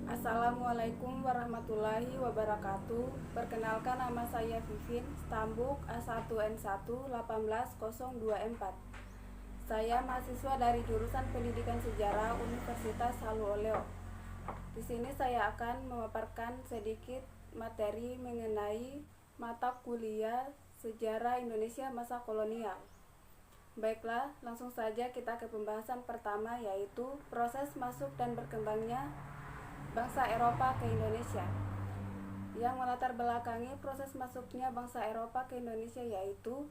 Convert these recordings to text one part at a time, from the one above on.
Assalamualaikum warahmatullahi wabarakatuh. Perkenalkan, nama saya Vivin, Stambuk A1N1 18024. Saya mahasiswa dari jurusan Pendidikan Sejarah Universitas Halu Oleo. Di sini saya akan memaparkan sedikit materi mengenai mata kuliah Sejarah Indonesia Masa Kolonial. Baiklah, langsung saja kita ke pembahasan pertama, yaitu proses masuk dan berkembangnya bangsa Eropa ke Indonesia. Yang melatar belakangi proses masuknya bangsa Eropa ke Indonesia yaitu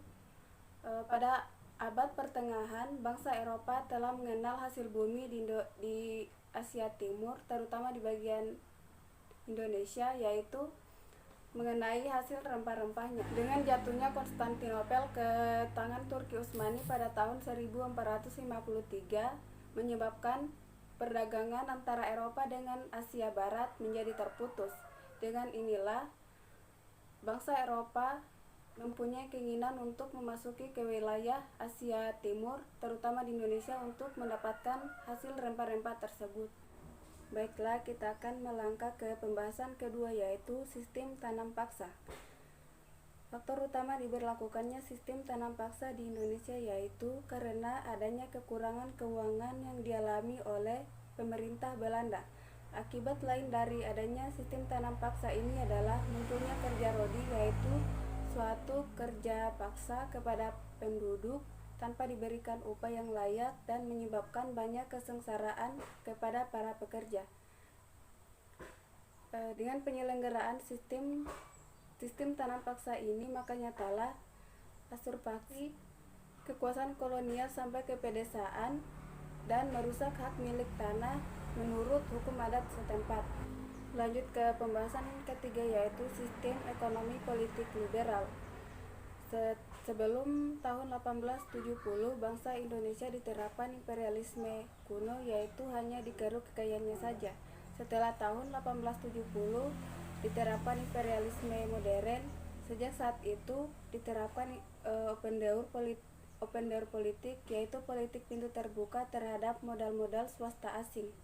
pada abad pertengahan, bangsa Eropa telah mengenal hasil bumi di Asia Timur, terutama di bagian Indonesia, yaitu mengenai hasil rempah-rempahnya. Dengan jatuhnya Konstantinopel ke tangan Turki Utsmani pada tahun 1453 menyebabkan perdagangan antara Eropa dengan Asia Barat menjadi terputus. Dengan inilah bangsa Eropa mempunyai keinginan untuk memasuki ke wilayah Asia Timur, terutama di Indonesia, untuk mendapatkan hasil rempah-rempah tersebut. Baiklah, kita akan melangkah ke pembahasan kedua, yaitu sistem tanam paksa. Faktor utama diberlakukannya sistem tanam paksa di Indonesia yaitu karena adanya kekurangan keuangan yang dialami oleh pemerintah Belanda. Akibat lain dari adanya sistem tanam paksa ini adalah munculnya kerja rodi, yaitu suatu kerja paksa kepada penduduk tanpa diberikan upah yang layak dan menyebabkan banyak kesengsaraan kepada para pekerja. Dengan penyelenggaraan sistem tanam paksa ini, makanya telah usurpasi kekuasaan kolonial sampai ke pedesaan dan merusak hak milik tanah menurut hukum adat setempat. Lanjut ke pembahasan ketiga, yaitu sistem ekonomi politik liberal. Sebelum tahun 1870, bangsa Indonesia diterapkan imperialisme kuno, yaitu hanya dikeruk kekayaannya saja. Setelah tahun 1870 diterapkan imperialisme modern. Sejak saat itu diterapkan open door politik, yaitu politik pintu terbuka terhadap modal-modal swasta asing.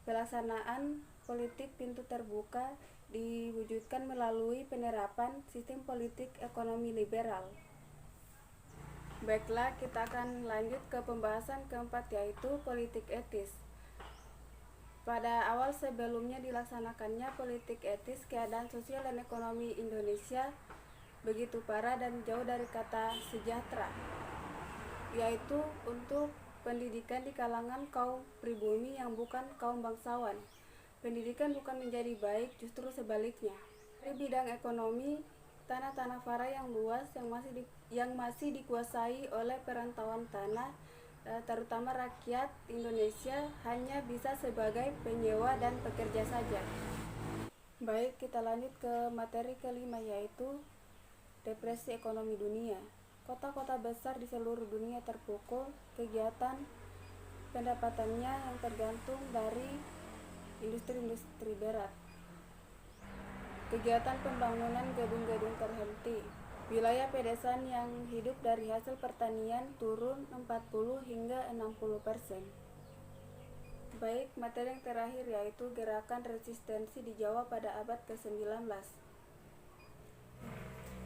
Pelaksanaan politik pintu terbuka diwujudkan melalui penerapan sistem politik ekonomi liberal. Baiklah, kita akan lanjut ke pembahasan keempat, yaitu politik etis. Pada awal sebelumnya dilaksanakannya politik etis, keadaan sosial dan ekonomi Indonesia begitu parah dan jauh dari kata sejahtera, yaitu untuk pendidikan di kalangan kaum pribumi yang bukan kaum bangsawan. Pendidikan bukan menjadi baik, justru sebaliknya. Di bidang ekonomi, tanah-tanah vara yang luas yang masih dikuasai oleh perantauan tanah, terutama rakyat Indonesia, hanya bisa sebagai penyewa dan pekerja saja. Baik, kita lanjut ke materi kelima, yaitu depresi ekonomi dunia. Kota-kota besar di seluruh dunia terpukul, kegiatan pendapatannya yang tergantung dari industri-industri berat. Kegiatan pembangunan gedung-gedung terhenti. Wilayah pedesaan yang hidup dari hasil pertanian turun 40 hingga 60%. Baik, materi yang terakhir yaitu gerakan resistensi di Jawa pada abad ke-19.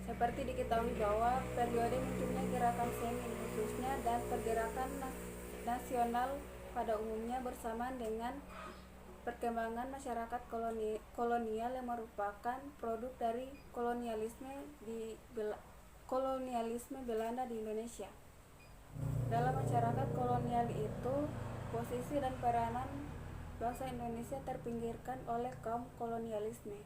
Seperti diketahui bahwa periode munculnya gerakan semi khususnya dan pergerakan nasional pada umumnya bersamaan dengan perkembangan masyarakat kolonial yang merupakan produk dari kolonialisme Belanda di Indonesia. Dalam masyarakat kolonial itu, posisi dan peranan bangsa Indonesia terpinggirkan oleh kaum kolonialisme.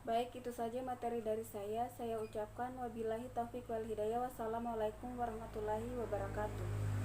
Baik, itu saja materi dari saya. Saya ucapkan wabillahi taufiq wal hidayah. Wassalamualaikum warahmatullahi wabarakatuh.